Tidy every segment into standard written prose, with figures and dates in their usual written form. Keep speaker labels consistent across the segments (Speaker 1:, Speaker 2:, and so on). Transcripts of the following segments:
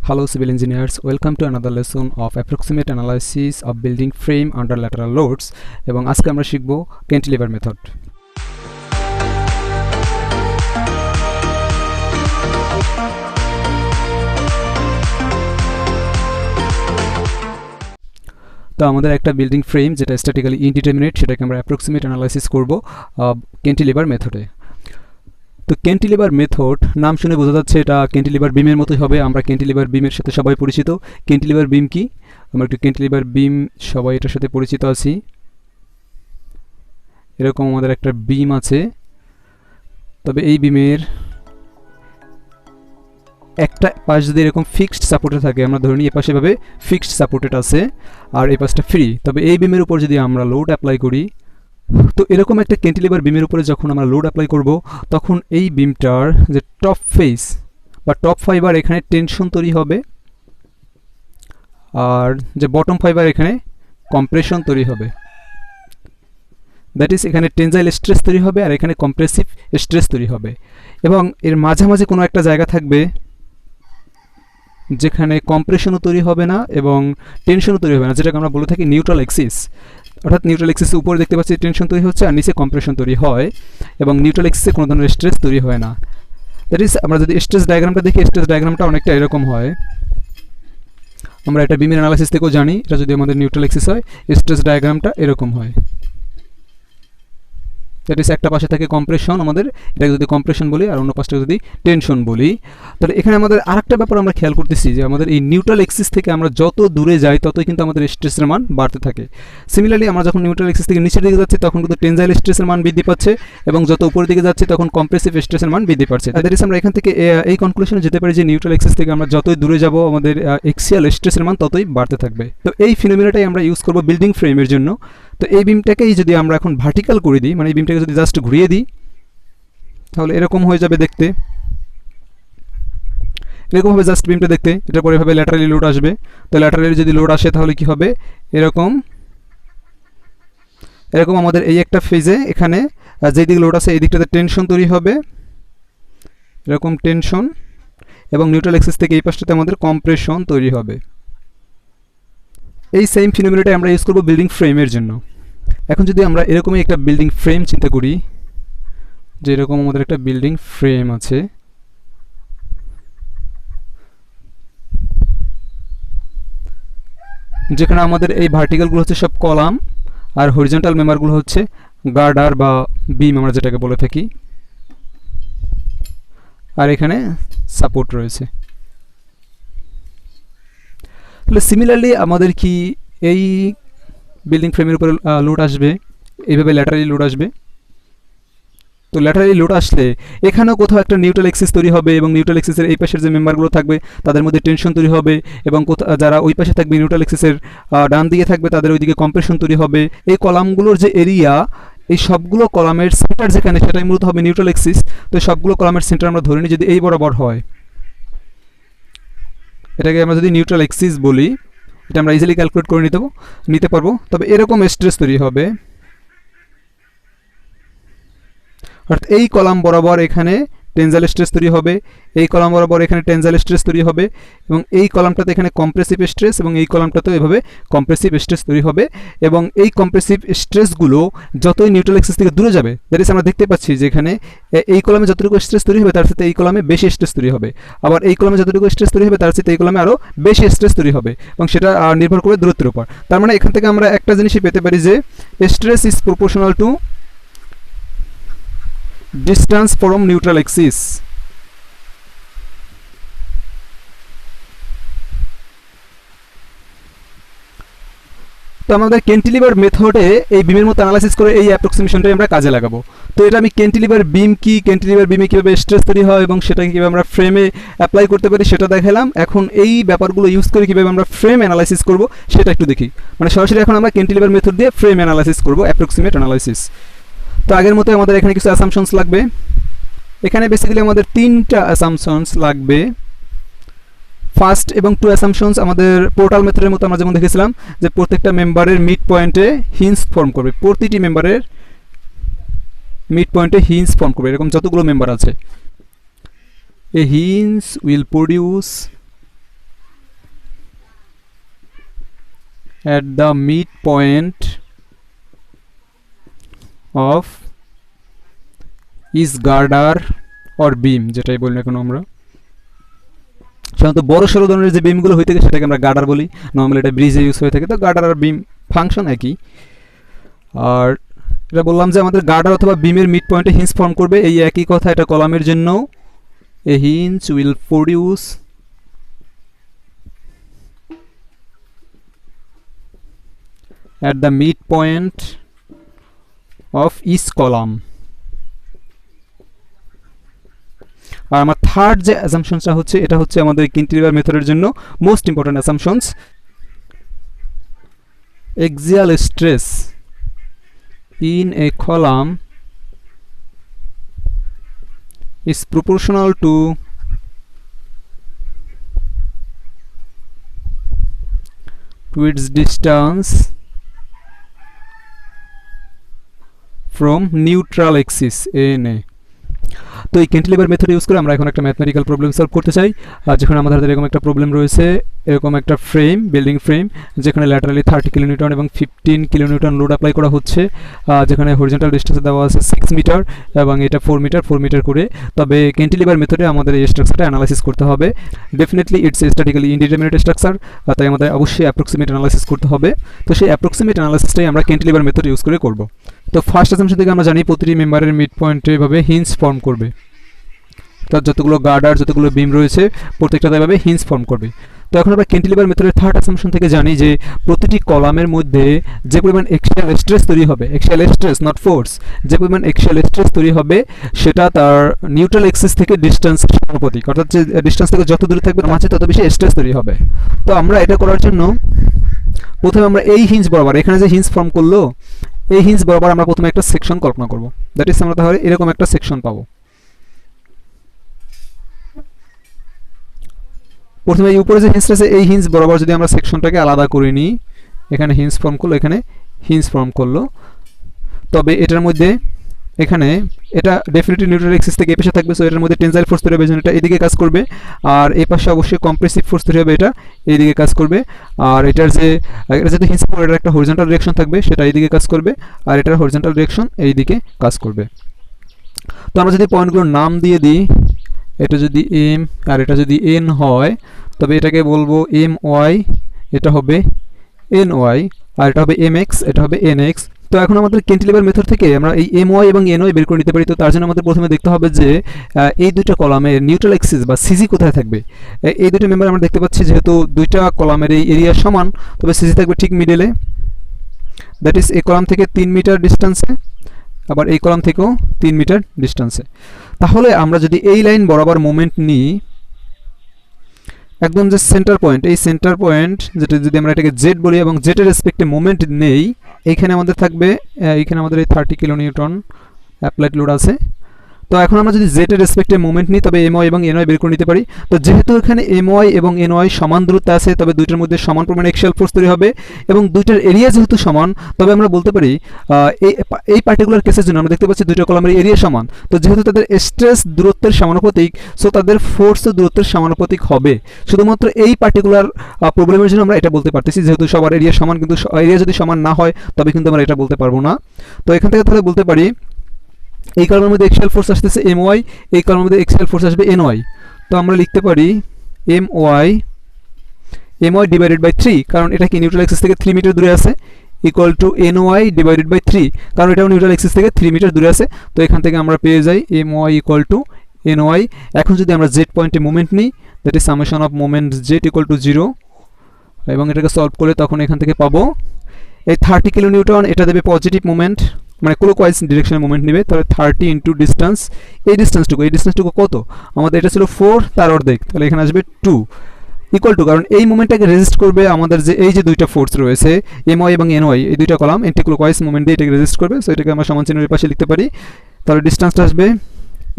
Speaker 1: Hello civil engineers, welcome to another lesson of approximate analysis of building frame under lateral loads এবং আজকে আমরা শিখব cantilever method. তো আমাদের একটা বিল্ডিং ফ্রেম যেটা স্ট্যাটিক্যালি ইনডিটারমিনেট সেটাকে আমরা অ্যাপ্রক্সিমেট অ্যানালাইসিস করব ক্যান্টিলিভার মেথডে। তো ক্যান্টিলিভার মেথড নাম শুনে বোঝা যাচ্ছে এটা ক্যান্টিলিভার বিমের মতোই হবে। আমরা ক্যান্টিলিভার বিমের সাথে সবাই পরিচিত। ক্যান্টিলিভার বিম কি? আমরা একটু ক্যান্টিলিভার বিম সবাই এটার সাথে পরিচিত আছি। এরকম আমাদের একটা বিম আছে, তবে এই বিমের একটা পাশ যদি এরকম ফিক্সড সাপোর্টে থাকে, আমরা ধরে নিই এ পাশে ভাবে ফিক্সড সাপোর্টেড আছে আর এই পাশটা ফ্রি, তবে এই বিমের উপর যদি আমরা লোড অ্যাপ্লাই করি, তো এরকম একটা ক্যান্টিলিভার বিমের উপরে যখন আমরা লোড অ্যাপ্লাই করব তখন এই বিমটার যে টপ ফেস বা টপ ফাইবার এখানে টেনশন তৈরি হবে, আর যে বটম ফাইবার এখানে কম্প্রেশন তৈরি হবে। দ্যাট ইজ এখানে টেনজাইল স্ট্রেস তৈরি হবে আর এখানে কম্প্রেসিভ স্ট্রেস তৈরি হবে, এবং এর মাঝামাঝি কোনো একটা জায়গা থাকবে যেখানে কম্প্রেশনও তৈরি হবে না এবং টেনশনও তৈরি হবে না, যেটাকে আমরা বলে থাকি নিউট্রাল এক্সিস। অর্থাৎ নিউট্রাল এক্সিসের উপরে দেখতে পাচ্ছি টেনশন তৈরি হচ্ছে আর নিচে কম্প্রেশন তৈরি হয়, এবং নিউট্রাল এক্সিসে কোনো ধরনের স্ট্রেস তৈরি হয় না। দ্যাট ইজ আমরা যদি স্ট্রেস ডায়াগ্রামটা দেখি, স্ট্রেস ডায়াগ্রামটা অনেকটা এরকম হয়। আমরা এটা বিমের অ্যানালাইসিস থেকেও জানি, এটা যদি আমাদের নিউট্রাল এক্সিস হয় স্ট্রেস ডায়াগ্রামটা এরকম হয়। দ্যাট ইজ একটা পাশে থাকে কম্প্রেশন, আমাদের এটাকে যদি কম্প্রেশন বলি আর অন্য পাশটাকে যদি টেনশন বলি। তাহলে এখানে আমাদের আরেকটা ব্যাপার আমরা খেয়াল করতেছি যে আমাদের এই নিউট্রাল এক্সিস থেকে আমরা যত দূরে যাই ততই কিন্তু আমাদের স্ট্রেসের মান বাড়তে থাকে। সিমিলারলি আমরা যখন নিউট্রাল এক্সিস থেকে নিচের দিকে যাচ্ছি তখন কিন্তু টেনজাইল স্ট্রেসের মান বৃদ্ধি পাচ্ছে, এবং যত উপরের দিকে যাচ্ছে তখন কম্প্রেসিভ স্ট্রেসের মান বৃদ্ধি পাচ্ছে। দ্যাট ইজ আমরা এখান থেকে এই কনক্লুশনে যেতে পারি যে নিউট্রাল এক্সিস থেকে আমরা যতই দূরে যাব আমাদের এক্সিয়াল স্ট্রেসের মান ততই বাড়তে থাকবে। তো এই ফিনোমেনাটাই আমরা ইউজ করব বিল্ডিং ফ্রেমের জন্য। তো এই বিমটাকেই যদি আমরা এখন ভার্টিক্যাল করে দিই, মানে এই বিমটাকে যদি জাস্ট ঘুরিয়ে দিই তাহলে এরকম হয়ে যাবে দেখতে, এরকম হবে জাস্ট বিমটা দেখতে। এটার পরে এভাবে ল্যাটারালি লোড আসবে। তো ল্যাটারালি যদি লোড আসে তাহলে কি হবে, এরকম এরকম আমাদের এই একটা ফেজে এখানে যেই দিকে লোড আছে এই দিকটাতে টেনশন তৈরি হবে, এরকম টেনশন, এবং নিউট্রাল এক্সিস থেকে এই পাশটাতে আমাদের কম্প্রেশন তৈরি হবে। এই সেম ফিনোমেনাটাই আমরা ইউজ করব বিল্ডিং ফ্রেমের জন্য। এখন যদি আমরা এরকমই একটা বিল্ডিং ফ্রেম চিন্তা করি, যে এরকম আমাদের একটা বিল্ডিং ফ্রেম আছে, যেখানে আমাদের এই ভার্টিক্যালগুলো হচ্ছে সব কলাম আর হরিজন্টাল মেম্বারগুলো হচ্ছে গার্ডার বা বিম আমরা যেটাকে বলে থাকি, আর এখানে সাপোর্ট রয়েছে। তাহলে সিমিলারলি আমাদের কি এই বিল্ডিং ফ্রেমের উপরে লোড আসবে, এইভাবে ল্যাটারালি লোড আসবে। তো ল্যাটারালি লোড আসলে এখানেও কোথাও একটা নিউট্রাল এক্সিস তৈরি হবে, এবং নিউট্রাল এক্সিসের এই পাশের যে মেম্বারগুলো থাকবে তাদের মধ্যে টেনশন তৈরি হবে, এবং যারা ওই পাশে থাকবে নিউট্রাল এক্সিসের ডান দিকে থাকবে তাদের ওইদিকে কম্প্রেশন তৈরি হবে। এই কলামগুলোর যে এরিয়া, এই সবগুলো কলামের সেন্টার যেখানে সেটাই মূলত হবে নিউট্রাল এক্সিস। তো সবগুলো কলামের সেন্টার আমরা ধরে নিই যদি এই বরাবর হয়, এটাকে আমরা যদি নিউট্রাল এক্সিস বলি, এটা আমরা ইজিলি ক্যালকুলেট করে নিতে পারবো। তবে এরকম স্ট্রেস তৈরি হবে, অর্থাৎ এই কলাম বরাবর এখানে টেনজাইল স্ট্রেস তৈরি হবে, এই কলাম বরাবর এখানে টেনজাইল স্ট্রেস তৈরি হবে, এবং এই কলামটাতে এখানে কম্প্রেসিভ স্ট্রেস, এবং এই কলামটাতেও এভাবে কম্প্রেসিভ স্ট্রেস তৈরি হবে। এবং এই কম্প্রেসিভ স্ট্রেসগুলো যতই নিউট্রাল এক্সিস থেকে দূরে যাবে, দ্যাট ইজ আমরা দেখতে পাচ্ছি যে এখানে এই কলামে যতটুকু স্ট্রেস তৈরি হবে তার সাথে এই কলামে বেশি স্ট্রেস তৈরি হবে, আবার এই কলামে যতটুকু স্ট্রেস তৈরি হবে তার সাথে এই কলামে আরও বেশি স্ট্রেস তৈরি হবে, এবং সেটা নির্ভর করবে দূরত্বের উপর। তার মানে এখান থেকে আমরা একটা জিনিসই পেতে পারি যে stress is proportional to distance from neutral axis। তো আমাদের ক্যান্টিলিভার মেথডে এই বিমের মতো অ্যানালাইসিস করে এই অ্যাপ্রক্সিমেশনটাই আমরা কাজে লাগাবো। তো এটা আমি ক্যান্টিলিভার বিম কি, ক্যান্টিলিভার বিমে কীভাবে স্ট্রেস তৈরি হয় এবং সেটাকে কীভাবে আমরা ফ্রেমে অ্যাপ্লাই করতে পারি সেটা দেখালাম। এখন এই ব্যাপারগুলো ইউজ করে কীভাবে আমরা ফ্রেম অ্যানালাইসিস করব সেটা একটু দেখি। মানে সরাসরি এখন আমরা ক্যান্টিলিভার মেথড দিয়ে ফ্রেম অ্যানালাইসিস করব, অ্যাপ্রক্সিমেট অ্যানালাইসিস। তো আগের মতো আমাদের এখানে কিছু অ্যাসাম্পশনস লাগবে। এখানে বেসিক্যালি আমাদের তিনটা অ্যাসাম্পশনস লাগবে। ফার্স্ট এবং টু অ্যাসাম্পশনস আমাদের পোর্টাল মেথডের মতো আমরা যেমন দেখেছিলাম যে প্রত্যেকটা মেম্বারের মিড পয়েন্টে হিঞ্জ ফর্ম করবে, প্রতিটি মেম্বারের মিড পয়েন্টে হিঞ্জ ফর্ম করবে, এরকম যতগুলো মেম্বার আছে। A hinge will produce at the midpoint of each girder or beam, যেটাই বলি না কেন আমরা সাধারণত বড় সড়ো ধরনের যে বিমগুলো হয়ে থাকে সেটাকে আমরা গার্ডার বলি, নর্মালি এটা ব্রিজে ইউজ হয়ে থাকে। তো গার্ডার আর বিম ফাংশন একই। আর এটা বললাম যে আমাদের গার্ডার অথবা বিমের মিড পয়েন্টে হিঞ্জ ফর্ম করবে, এই একই কথা এটা কলামের জন্য। A hinge will produce at the midpoint of each column। আর আমার থার্ড যে অ্যাসাম্পশনটা হচ্ছে এটা হচ্ছে আমাদের ক্যান্টিলিভার মেথডের জন্য most important assumptions. axial stress in a column is proportional to its distance from neutral axis NA। তো এই ক্যান্টিলিভার মেথড ইউজ করে আমরা এখন একটা ম্যাথমেটিক্যাল প্রবলেম সলভ করতে চাই। যেখানে আমাদের হাতে এরকম একটা প্রবলেম রয়েছে, এরকম একটা ফ্রেম, বিল্ডিং ফ্রেম, যেখানে ল্যাটারালি 30 কিলোনিউটন এবং 15 কিলোনিউটন লোড অ্যাপ্লাই করা হচ্ছে, যেখানে হরিজন্টাল ডিস্টেন্স দেওয়া আছে 6 মিটার এবং এটা 4 মিটার করে। তবে ক্যান্টিলিভার মেথডে আমাদের এই স্ট্রাকচারটা অ্যানালাইসিস করতে হবে। Definitely it's statically indeterminate structure, তাই আমাদের অবশ্যই অ্যাপ্রক্সিমেট অ্যানালাইসিস করতে হবে। তো সেই অ্যাপ্রক্সিমেট অ্যানালাইসিসটাই আমরা ক্যান্টিলিভার মেথড ইউজ করে করব। তো ফার্স্ট অ্যাসাম্পশন থেকে আমরা জানি প্রতিটি মেম্বারের মিড পয়েন্টে এভাবে হিঞ্জ ফর্ম করবে, তার যতগুলো গার্ডার যতগুলো বিম রয়েছে প্রত্যেকটা এভাবে হিঞ্জ ফর্ম করবে। তো এখন আমরা ক্যান্টিলিভার মেথডের থার্ড অ্যাসাম্পশন থেকে জানি যে প্রতিটি কলামের মধ্যে যে পরিমাণ এক্সিয়াল স্ট্রেস তৈরি হবে, এক্সিয়াল স্ট্রেস নট ফোর্স, যে পরিমাণ এক্সিয়াল স্ট্রেস তৈরি হবে সেটা তার নিউট্রাল এক্সিস থেকে ডিস্টেন্স সমানুপাতিক, অর্থাৎ যে ডিস্টেন্স থেকে যত দূরে থাকবে মাঝে তত বেশি স্ট্রেস তৈরি হবে। তো আমরা এটা করার জন্য প্রথমে আমরা এই হিঞ্জ বরাবর, এখানে যে হিঞ্জ ফর্ম করলো এই হিঞ্জ বরাবর আমরা প্রথমে একটা সেকশন কল্পনা করব। দ্যাট ইজ আমরা তাহলে এরকম একটা সেকশন পাবো। প্রথমে এই উপরে যে হিঞ্জটা আছে এই হিঞ্জ বরাবর যদি আমরা সেকশনটাকে আলাদা করে নিই, এখানে হিঞ্জ ফর্ম করলো, এখানে হিঞ্জ ফর্ম করলো, তবে এটার মধ্যে এখানে এটা ডেফিনেটলি নিউট্রাল এক্সিস থেকে এই পাশে থাকবে, সো এটার মধ্যে টেনসাইল ফোর্স তৈরি হবে, এটা এদিকে কাজ করবে। আর এই পাশে অবশ্যই কম্প্রেসিভ ফোর্স তৈরি হবে, এটা এইদিকে কাজ করবে। আর এটার যে এটা যেহেতু হিঞ্জ ফর্ম, এটার একটা হরিজন্টাল ডিরেকশন থাকবে, সেটা এইদিকে কাজ করবে, আর এটার হরিজন্টাল ডিরেকশন এইদিকে কাজ করবে। তো আমরা যদি পয়েন্টগুলোর নাম দিয়ে দিই, এটা যদি এম আর এটা যদি এন হয় তবে এটাকে বলবো এম ওয়াই, এটা হবে এন ওয়াই, আর এটা হবে এম এক্স, এটা হবে এন এক্স। তো এখন আমাদের ক্যান্টিলিভার মেথড থেকে আমরা এই এম ওয়াই এবং এন ওয়াই বের করে নিতে পারি। তো তার জন্য আমাদের প্রথমে দেখতে হবে যে এই দুইটা কলামের নিউট্রাল এক্সিস বা সিজি কোথায় থাকবে। এই দুটো মেম্বার আমরা দেখতে পাচ্ছি যেহেতু দুইটা কলামের এই এরিয়া সমান, তবে সিজি থাকবে ঠিক মিডলে, দ্যাট ইজ এই কলাম থেকে 3 মিটার ডিস্টেন্সে, আবার এই কলাম থেকেও 3 মিটার ডিস্টেন্সে। তাহলে আমরা যদি এই লাইন বরাবর মোমেন্ট নিই, একদম যে সেন্টার পয়েন্ট, এই সেন্টার পয়েন্ট যেটা যদি আমরা এটাকে জেড বলি এবং জেডের রেসপেক্টে মোমেন্ট নেই, এইখানে আমাদের থাকবে, এইখানে আমাদের এই 30 কিলোনিউটন অ্যাপ্লাইড লোড আছে। তো এখন আমরা যদি জেড এর রেসপেক্টে মোমেন্ট নিই তবে এম ওয়াই এবং এন ওয়াই বের করে নিতে পারি। তো যেহেতু এখানে এম ওয়াই এবং এন ওয়াই সমান দূরত্বে আছে, তবে দুইটার মধ্যে সমান পরিমাণে এক্সিয়াল ফোর্স তৈরি হবে এবং দুইটার এরিয়া যেহেতু সমান, তবে আমরা বলতে পারি এই পার্টিকুলার কেসের জন্য আমরা দেখতে পাচ্ছি দুইটা কলামের এরিয়া সমান। তো যেহেতু তাদের স্ট্রেস দূরত্বের সমানুপাতিক, সো তাদের ফোর্সও দূরত্বের সমানুপাতিক হবে। শুধুমাত্র এই পার্টিকুলার প্রবলেমের জন্য আমরা এটা বলতে পারতেছি, যেহেতু সবার এরিয়া সমান, কিন্তু এরিয়া যদি সমান না হয় তবে কিন্তু আমরা এটা বলতে পারবো না। তো এখান থেকে তাহলে বলতে পারি এই কলামের মধ্যে এক্সিয়াল ফোর্স আসতেছে এম ওয়াই, এই কলামের মধ্যে এক্সিয়াল ফোর্স আসবে এন ওয়াই। তো আমরা লিখতে পারি এম ওয়াই ডিভাইডেড বাই 3, কারণ এটা কি নিউট্রাল এক্সিস থেকে 3 মিটার দূরে আছে, equal to N Y divided by 3, কারণ এটাও নিউট্রাল এক্সিস থেকে 3 মিটার দূরে আছে। তো এখান থেকে আমরা পেয়ে যাই M Y equal to N Y. এখন যদি আমরা জেড পয়েন্টে মোমেন্ট নিই, that is summation of moment Z equal to 0, এবং এটাকে সলভ করে তখন এখান থেকে পাবো এই 30 কিলোনিউটন, এটা দেবে পজিটিভ মোমেন্ট, মানে ক্লকওয়াইজ ডিরেকশনে মোমেন্ট নেবে। তাহলে 30 ইন্টু ডিস্টেন্স, এই ডিস্টেন্সটুকু কত আমাদের, এটা ছিল 4 তার অর্ধেক, তাহলে এখানে আসবে 2 ইকুয়াল টু, কারণ এই মোমেন্টটাকে রেজিস্ট করবে আমাদের যে এই যে দুইটা ফোর্স রয়েছে এম ওয়াই এবং এন ওয়াই, এই দুইটা কলাম এন্টি ক্লকওয়াইজ মোমেন্ট দিয়ে এটাকে রেজিস্ট করবে। সো এটাকে আমরা সমান চিহ্নের পাশে লিখতে পারি। তাহলে ডিস্টেন্সটা আসবে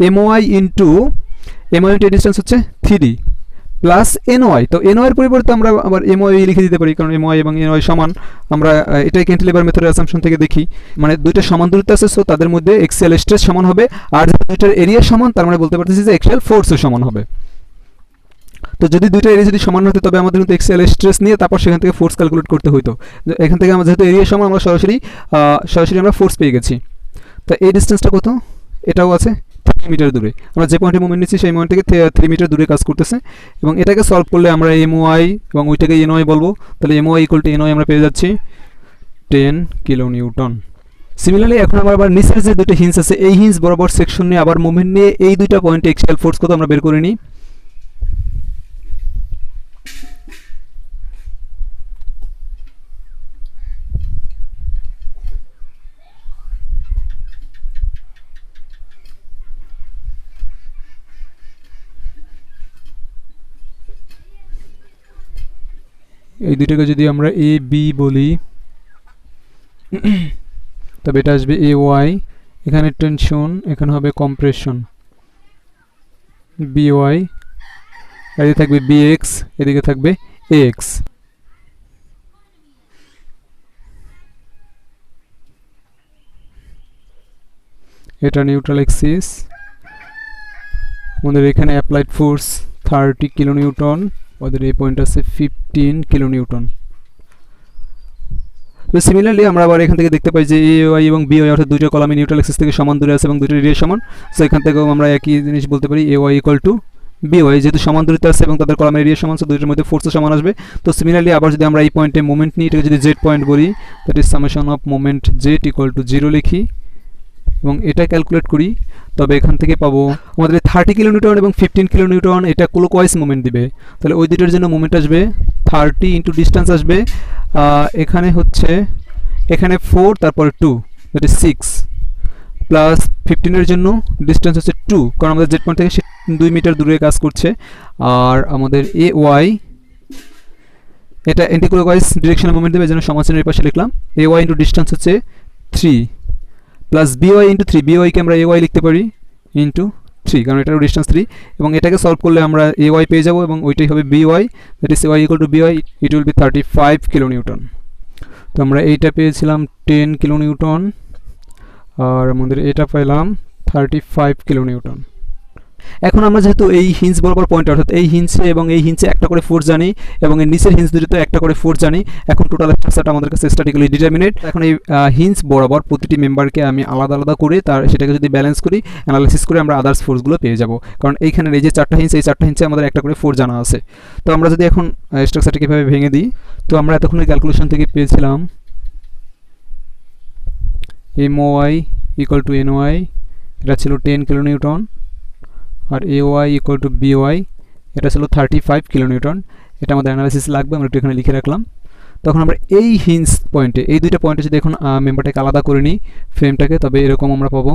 Speaker 1: এম ওয়াই ইন্টু ডিস্টেন্স হচ্ছে 3 প্লাস এন ওয়াই। তো এন ওয়াইয়ের পরিবর্তে আমরা আবার এম ওয়াই লিখে দিতে পারি, কারণ এম ওয়াই এবং এন ওয়াই সমান। আমরা এটাই ক্যান্টিলিভার মেথডের অ্যাসাম্পশন থেকে দেখি, মানে দুইটা সমান দূরত্বে আছে, সো তাদের মধ্যে এক্সিয়াল স্ট্রেস সমান হবে, আর দুইটার এরিয়া সমান, তার মানে বলতে পারতেছি যে এক্সিয়াল ফোর্সও সমান হবে। তো যদি দুইটা এরিয়া যদি সমান হতো তবে আমাদের কিন্তু এক্সেল স্ট্রেস নিয়ে তারপর সেখান থেকে ফোর্স ক্যালকুলেট করতে হতো। এখান থেকে আমরা যেহেতু এরিয়া সমান আমরা সরাসরি আমরা ফোর্স পেয়ে গেছি। তো এই ডিস্টেন্সটা কত, এটাও আছে 3 মিটার দূরে। আমরা যে পয়েন্টে মুভমেন্ট নিচ্ছি সেই পয়েন্ট থেকে 3 মিটার দূরে কাজ করতেছে, এবং এটাকে সলভ করলে আমরা MOI এবং ওইটাকে NOI বলবো। তাহলে MOI ইকুয়াল টু NOI আমরা পেয়ে যাচ্ছি 10 কিলো নিউটন। সিমিলারলি এখন আমরা আবার নিচের যে দুটো হিঞ্জ আছে এই হিঞ্জ বরাবর সেকশন নিয়ে আবার মুভমেন্ট নিয়ে এই দুইটা পয়েন্টে এক্সিয়াল ফোর্স কত আমরা বের করে নিই। এই দুইটাকে যদি আমরা AB বলি তবে এটা আসবে AY, এখানে টেনশন, এখানে হবে কম্প্রেশন BY, এদিকে থাকবে BX, এদিকে থাকবে AX। এটা নিউট্রাল এক্সিস, আমাদের এখানে অ্যাপ্লাইড ফোর্স 30 কিলো নিউটন, ওদের এই পয়েন্ট আছে 15 কিলো নিউটন। তো সিমিলারলি আমরা আবার এখান থেকে দেখতে পাই যে AY এবং BY অর্থাৎ দুইটা কলামে নিউট্রাল এক্সিস থেকে সমান দূরে আছে এবং দুইটা এরিয়া সমান। সো এখান থেকেও আমরা একই জিনিস বলতে পারি AY ইকুয়াল টু BY, যেহেতু সমান দূরত্বে আছে এবং তাদের কলামের এরিয়া সমান, সো দুইটার মধ্যে ফোর্সও সমান আসবে। তো সিমিলারলি আবার যদি আমরা এই পয়েন্টে মোমেন্ট নিই, এটাকে যদি Z পয়েন্ট বলি, that is summation of moment Z equal to 0 লিখি এবং এটা ক্যালকুলেট করি, তবে এখান থেকে পাবো আমাদের 30 কিলো নিউটন এবং 15 কিলো নিউটন এটা ক্লকওয়াইজ মোমেন্ট দিবে। তাহলে ওই দুটোর জন্য মোমেন্ট আসবে 30 ইন্টু ডিস্টেন্স আসবে, এখানে হচ্ছে এখানে 4 তারপরে 2 দ্যাট ইজ 6 প্লাস 15 এর জন্য ডিস্টেন্স হচ্ছে 2, কারণ আমাদের জেড পয়েন্ট থেকে 2 মিটার দূরে কাজ করছে। আর আমাদের AY এটা অ্যান্টি ক্লকওয়াইজ ডিরেকশনে মোমেন্ট দেবে, যেন সমান্তরালের পাশে লিখলাম। AY ইন্টু ডিস্টেন্স হচ্ছে 3 প্লাস BY ইন্টু 3, BY কে আমরা AY লিখতে পারি ইন্টু 3, কারণ এটারও ডিস্টেন্স 3, এবং এটাকে সলভ করলে আমরা AY পেয়ে যাব এবং ওইটাই হবে BY, that is AY equal to BY, it will be 35 kilo Newton. তো আমরা এইটা পেয়েছিলাম 10 কিলো নিউটন আর আমাদের এটা পেলাম 35 কিলো নিউটন। এখন আমরা যেহেতু এই হিঞ্জ বরাবর পয়েন্ট অর্থাৎ এই হিঞ্জে এবং এই হিঞ্জে একটা করে ফোর্স জানি এবং এর নিচের হিঞ্জ দুটোতে একটা করে ফোর্স জানি, এখন টোটাল স্ট্রাকচারটা আমাদের কাছে স্ট্যাটিক্যালি ডিটারমিনেট। এখন এই হিঞ্জ বরাবর প্রতিটি মেম্বারকে আমি আলাদা আলাদা করে সেটাকে যদি ব্যালেন্স করি, অ্যানালাইসিস করে আমরা আদার্স ফোর্সগুলো পেয়ে যাব, কারণ এইখানের এই যে 4টা হিঞ্জ, এই 4টা হিঞ্জে আমাদের একটা করে ফোর্স জানা আছে। তো আমরা যদি এখন স্ট্রাকচারটা কীভাবে ভেঙে দিই, তো আমরা এতক্ষণের ক্যালকুলেশন থেকে পেয়েছিলাম MOI ইকুয়াল টু NOI, এটা ছিল 10 কিলো নিউটন, আর AY ইকুয়াল টু BY এটা ছিল 35 কিলো নিউটন। এটা আমাদের অ্যানালাইসিস লাগবে, আমরা একটু এখানে লিখে রাখলাম। তখন আমরা এই হিঞ্জ পয়েন্টে, এই দুইটা পয়েন্টে যদি এখন মেম্বারটাকে আলাদা করে নিই ফ্রেমটাকে, তবে এরকম আমরা পাবো।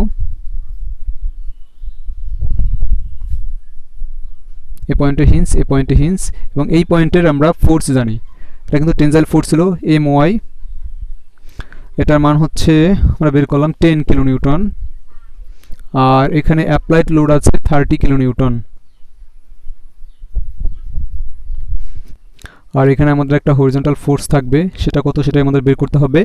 Speaker 1: এই পয়েন্টে হিঞ্জ, এই পয়েন্টে হিঞ্জ, এবং এই পয়েন্টের আমরা ফোর্স জানি, এটা কিন্তু টেনজাইল ফোর্স ছিল MOI, এটার মান হচ্ছে আমরা বের করলাম 10 কিলো নিউটন, আর এখানে অ্যাপ্লাইড লোড আছে 30 কিলো নিউটন, আর এখানে আমাদের একটা হরিজন্টাল ফোর্স থাকবে, সেটা কত সেটাই আমাদের বের করতে হবে।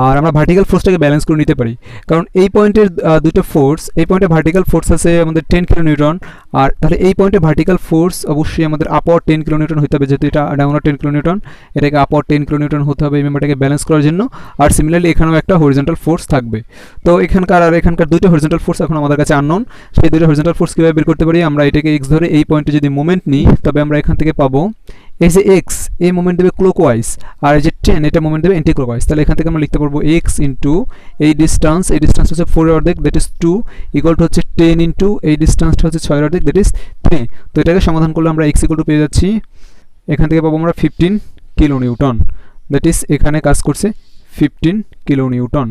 Speaker 1: আর আমরা ভার্টিক্যাল ফোর্সটাকে ব্যালেন্স করে নিতে পারি, কারণ এই পয়েন্টের দুটো ফোর্স, এই পয়েন্টে ভার্টিক্যাল ফোর্স আছে আমাদের 10 কিলো নিউটন, আর তাহলে এই পয়েন্টে ভার্টিক্যাল ফোর্স অবশ্যই আমাদের আপওয়ার্ড 10 কিলো নিউটন হতে হবে, যেহেতু এটা ডাউনওয়ার্ড 10 কিলো নিউটন, এটাকে আপওয়ার্ড 10 কিলো নিউটন হতে হবে এই মেম্বারটাকে ব্যালেন্স করার জন্য। আর সিমিলারলি এখানেও একটা হরিজন্টাল ফোর্স থাকবে। তো এখানকার আর এখানকার দুটো হরিজন্টাল ফোর্স এখন আমাদের কাছে আননোন, সেই দুটো হরিজন্টাল ফোর্স কীভাবে বের করতে পারি, আমরা এটাকে x ধরে এই পয়েন্টে যদি মোমেন্ট নিই, তবে আমরা এখান থেকে পাবো এই যে x, এই মোমেন্ট দেবে ক্লকওয়াইজ, আর এই যে 10 এটা মোমেন্ট দেবে অ্যান্টি ক্লকওয়াইজ। তাহলে এখান থেকে আমরা লিখতে পারবো x ইন্টু এই ডিস্টেন্স হচ্ছে 4 এর অর্ধেক, দ্যাট ইজ 2, ইকুয়াল টু হচ্ছে 10 ইন্টু এই ডিস্টেন্সটা হচ্ছে 6 এর অর্ধেক, দ্যাট ইজ 3। তো এটাকে সমাধান করলে আমরা x ইকুয়াল টু পেয়ে যাচ্ছি, এখান থেকে পাবো আমরা 15 কিলো নিউটন, দ্যাট ইজ এখানে কাজ করছে 15 কিলো নিউটন।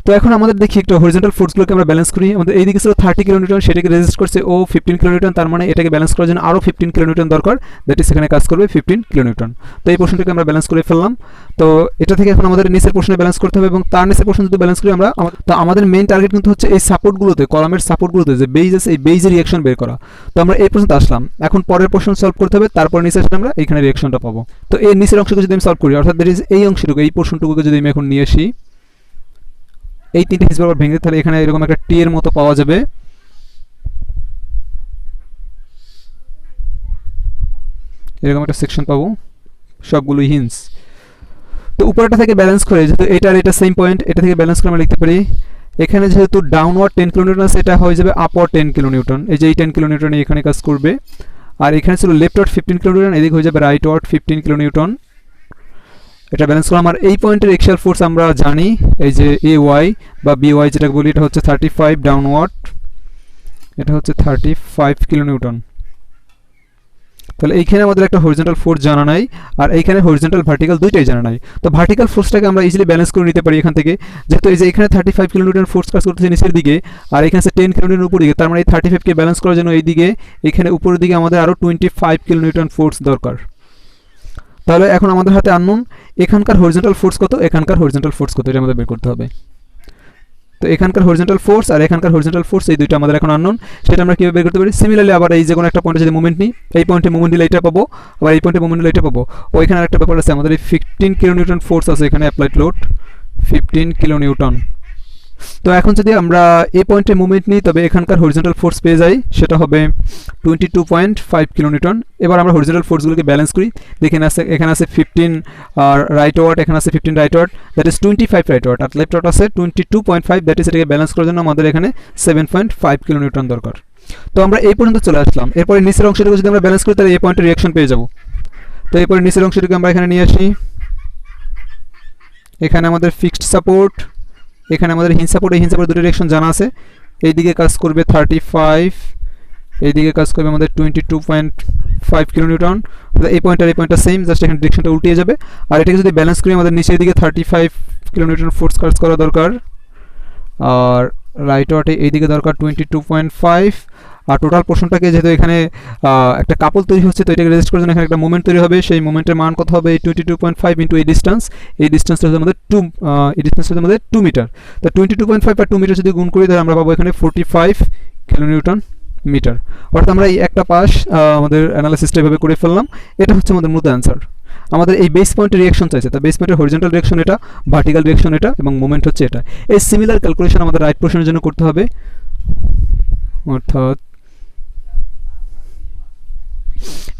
Speaker 1: তো এখন আমাদের দেখি একটা হরিজন্টাল ফোর্সগুলোকে আমরা ব্যালেন্স করি। আমাদের এইদিকে ছিল 30 কিলো নিউটন, সেটাকে রেজিস্ট করছে ও 15 কিলো নিউটন, তার মানে এটাকে ব্যালেন্স করার জন্য আরও 15 কিলো নিউটন দরকার, দ্যাট ইজ এখানে কাজ করবে 15 কিলো নিউটন। তো এই পোর্শনটাকে আমরা ব্যালেন্স করে ফেললাম। তো এটা থেকে এখন আমাদের নিচের পোর্শনে ব্যালেন্স করতে হবে, এবং তার নিচের পোর্শন যদি ব্যালেন্স করি আমরা, তো আমাদের মেইন টার্গেট কিন্তু হচ্ছে এই সাপোর্টগুলোতে, কলামের সাপোর্টগুলোতে যে বেইজ আছে, এই বেইজের রিয়াকশন বের করা। তো আমরা এই পর্যন্ত আসলাম, এখন পরের পোর্শন সলভ করতে হবে, তারপর নিচে আসলে আমরা এইখানে রিয়াকশনটা পাবো। তো এই নিচের অংশকে যদি আমি সলভ করি, অর্থাৎ দ্যাট ইজ এই অংশটুকু, এই পোর্শনটুকুকে যদি আমি এখন নিয়ে আসি, এই তিনটে হিসেবে আবার ভেঙে, তাহলে এখানে এরকম একটা টি এর মতো পাওয়া যাবে। এরকম একটা সেকশন পাবো, সবগুলোই হিঞ্জ। তো উপরটা থেকে ব্যালেন্স করে, যেহেতু এটা আর এটা সেম পয়েন্ট, এটা থেকে ব্যালেন্স করে আমরা লিখতে পারি এখানে যেহেতু ডাউনওয়ার্ড 10 কিলোনিউটন আছে, এটা হয়ে যাবে আপওয়ার্ড 10 কিলোনিউটন। এই যে এই 10 কিলোনিউটন এখানে কাজ করবে। আর এখানে ছিল লেফটওয়ার্ড 15 কিলোনিউটন, এদিকে হয়ে যাবে রাইটওয়ার্ড 15 কিলোনিউটন। এটা ব্যালেন্স করলাম। আর এই পয়েন্টের এক্সিয়াল ফোর্স আমরা জানি, এই যে এ ওয়াই বা বি ওয়াই যেটা বলি, এটা হচ্ছে 35 ডাউনওয়ার্ড, এটা হচ্ছে 35 কিলোনিউটন। তাহলে এইখানে আমাদের একটা হরিজন্টাল ফোর্স জানা নাই, আর এইখানে হরিজন্টাল ভার্টিক্যাল দুইটাই জানা নাই। তো ভার্টিক্যাল ফোর্সটাকে আমরা ইজিলি ব্যালেন্স করে নিতে পারি এখান থেকে, যেহেতু এই যে এখানে 35 কিলোনিউটন ফোর্স কাজ করতেছে নিচের দিকে, আর এখানে আছে 10 কিলোনিউটন উপর দিকে, তার মানে এই 35কে ব্যালেন্স করার জন্য এই দিকে এখানে উপরের দিকে আমাদের আরও 25 কিলোনিউটন ফোর্স দরকার। তাহলে এখন আমাদের হাতে আননোন এখানকার হরিজন্টাল ফোর্স কত, এখানকার হরিজন্টাল ফোর্স কত, এটা আমাদের বের করতে হবে। তো এখানকার হরিজন্টাল ফোর্স আর এখানকার হরিজন্টাল ফোর্স এই দুইটা আমাদের এখন আননোন, সেটা আমরা কীভাবে বের করতে পারি। সিমিলারলি আবার এই যে কোনো একটা পয়েন্টে যদি মুভমেন্ট নিই, এই পয়েন্টে মুভমেন্ট নিলে এটা পাবো, আবার এই পয়েন্টে মুভমেন্ট নিলে এটা পাবো। ওইখানে একটা ব্যাপার আছে, আমাদের এই 15 কিলোনিউটন ফোর্স আছে এখানে অ্যাপ্লাইড লোড 15 কিলোনিউটন। তো এখন যদি আমরা এই পয়েন্টে মুভমেন্ট নিই, তবে এখানকার হরিজন্টাল ফোর্স পেয়ে যাই, সেটা হবে 22.5 কিলোনিউটন। এবার আমরা হরিজন্টাল ফোর্সগুলোকে ব্যালেন্স করি, দেখেন আছে এখানে আছে 15 আর রাইট ওয়ার্ড, এখানে আছে 15 rightward, that is 25 rightward, আর লেফট ওয়ার্ড আছে 22.5, দ্যাট ইজ এটাকে ব্যালেন্স করার জন্য আমাদের এখানে 7.5 কিলোনিউটন দরকার। তো আমরা এই পর্যন্ত চলে আসলাম। এরপরে নিচের অংশটুকু যদি আমরা ব্যালেন্স করি, তাহলে এই পয়েন্টের রিয়াকশন পেয়ে যাব। তো এরপরে নিচের অংশটুকু আমরা এখানে নিয়ে আসি, এখানে আমাদের ফিক্সড সাপোর্ট, এখানে আমাদের হিঞ্জ সাপোর্ট, এই হিঞ্জ সাপোর্ট দুটো ডিরেকশন জানা আছে, এইদিকে কাজ করবে 35, এইদিকে কাজ করবে আমাদের 22.5 কিলোনিউটন। এই পয়েন্ট আর এই পয়েন্টটা সেম, জাস্ট এখানে ডিরেকশনটা উল্টিয়ে যাবে। আর এটাকে যদি ব্যালেন্স করি, আমাদের নিচের দিকে 35 কিলোনিউটন ফোর্স কাজ করা দরকার, আর রাইট ওয়ার্টে এইদিকে দরকার 22.5। আর টোটাল পোর্শনটাকে যেহেতু এখানে একটা কাপল তৈরি হচ্ছে, তো এটাকে রেজিস্ট করার জন্য এখানে একটা মোমেন্ট তৈরি হবে, সেই মোমেন্টের মান কত হবে 22.5 ইন্টু এই ডিস্টেন্স, এই ডিস্টেন্সটা হচ্ছে আমাদের 2 মিটার। তো 22.5 আর 2 মিটার যদি গুণ করি, তাহলে আমরা পাবো এখানে 45 কিলোনিউটন মিটার। অর্থাৎ আমরা এই একটা পাশ আমাদের অ্যানালাইসিসটা এভাবে করে ফেললাম। এটা হচ্ছে আমাদের মূলত অ্যান্সার। আমাদের এই বেস পয়েন্টের রিয়াকশন চাইছে, তা বেস পয়েন্টের হরিজন্টাল ডিরেকশন এটা, ভার্টিক্যাল ডিরেকশন এটা, এবং মোমেন্ট হচ্ছে এটা। এই সিমিলার ক্যালকুলেশন আমাদের রাইট পোর্শনের জন্য করতে হবে, অর্থাৎ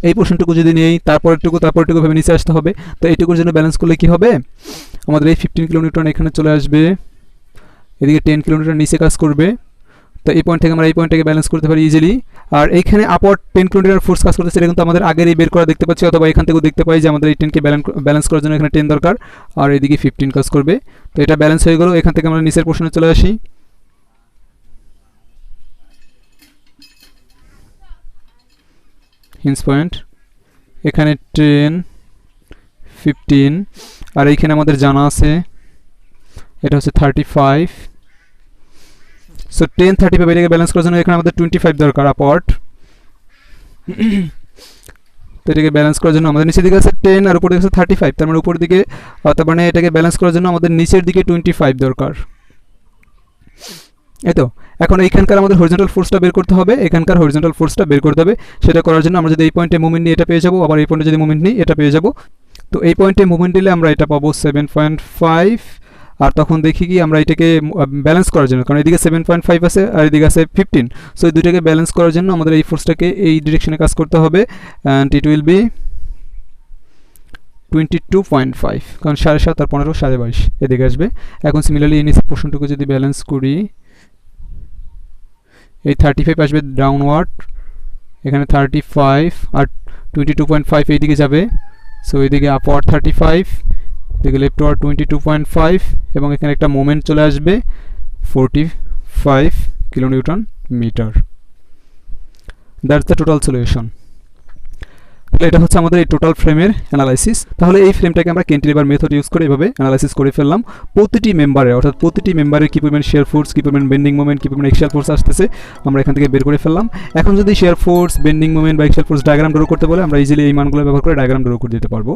Speaker 1: এই পোর্শনটুকু যদি নেই, তারপরটুকু ভেবে নিচে আসতে হবে। তো এইটুকুর জন্য ব্যালেন্স করলে কি হবে, আমাদের এই 15 কিলোনিউটন এখানে চলে আসবে, এদিকে 10 কিলোমিটার নিচে কাজ করবে। তো এই পয়েন্ট থেকে আমরা এই পয়েন্টটাকে ব্যালেন্স করতে পারি ইজিলি। আর এইখানে আপওয়ার্ড 10 কিলোমিটার ফোর্স কাজ করতেছে, এটা কিন্তু আমাদের আগের এই বের করা দেখতে পাচ্ছি, অথবা এখান থেকেও দেখতে পাই যে আমাদের এই 10কে ব্যালেন্স করার জন্য এখানে 10 দরকার, আর এদিকে 15 কাজ করবে। তো এটা ব্যালেন্স হয়ে গেল। এখান থেকে আমরা নিচের পোর্শনে চলে আসি, হিঞ্জ পয়েন্ট, এখানে 10 15, আর এইখানে আমাদের জানা আছে এটা হচ্ছে 35। সো 10 35 এটাকে ব্যালেন্স করার জন্য এখানে আমাদের 25 দরকার আপওয়ার্ড। তো এটাকে ব্যালেন্স করার জন্য আমাদের নিচের দিকে আছে 10 আর উপর দিকে আছে 35, তার মানে উপর দিকে, তার মানে এটাকে ব্যালেন্স করার জন্য আমাদের নিচের দিকে 25 দরকার। এই তো এখন এইখানকার আমাদের হরিজন্টাল ফোর্সটা বের করতে হবে, এখানকার হরিজন্টাল ফোর্সটা বের করতে হবে। সেটা করার জন্য আমরা যদি এই পয়েন্টে মুভমেন্ট নিই, এটা পেয়ে যাবো, আবার এই পয়েন্টে যদি মুভমেন্ট নিই, এটা পেয়ে যাবো। তো এই পয়েন্টে মুভমেন্ট নিলে আমরা এটা পাবো 7.5, আর তখন দেখি কি আমরা এটাকে ব্যালেন্স করার জন্য, কারণ এদিকে 7.5 আছে আর এদিকে আছে 15, সো এই দুইটাকে ব্যালেন্স করার জন্য আমাদের এই ফোর্সটাকে এই ডিরেকশনে কাজ করতে হবে, অ্যান্ড ইট উইল বি 22.5, কারণ 7.5 আর 15 22.5 এদিকে আসবে। এখন সিমিলারলি এই নিচের পোর্শনটুকু যদি ব্যালেন্স করি, এই 35 আসবে ডাউনওয়ার্ড, এখানে 35 আর 22.5 এইদিকে যাবে, সো এইদিকে আপওয়ার্ড 35, এদিকে লেফট ওয়ার্ড 22.5, এবং এখানে একটা মোমেন্ট চলে আসবে 45 kilonewton metre. That's the total solution. তাহলে এটা হচ্ছে আমাদের এই টোটাল ফ্রেমের অ্যানালাইসিস। তাহলে এই ফ্রেমটাকে আমরা ক্যান্টিলিভার মেথড ইউজ করে এভাবে অ্যানালাইসিস করে ফেললাম। প্রতিটি মেম্বারে, অর্থাৎ প্রতিটি মেম্বারে কী পরিমাণ শেয়ার ফোর্স, কী পরিমাণ বেন্ডিং মোমেন্ট, কী পরিমাণ এক্সিয়াল ফোর্স আসতেছে আমরা এখান থেকে বের করে ফেললাম। এখন যদি শেয়ার ফোর্স, বেন্ডিং মোমেন্ট বা এক্সিয়াল ফোর্স ডায়াগ্রাম ড্র করতে বলে, আমরা ইজিলি এই মানগুলো ব্যবহার করে ডায়াগ্রাম ড্র করে দিতে পারবো।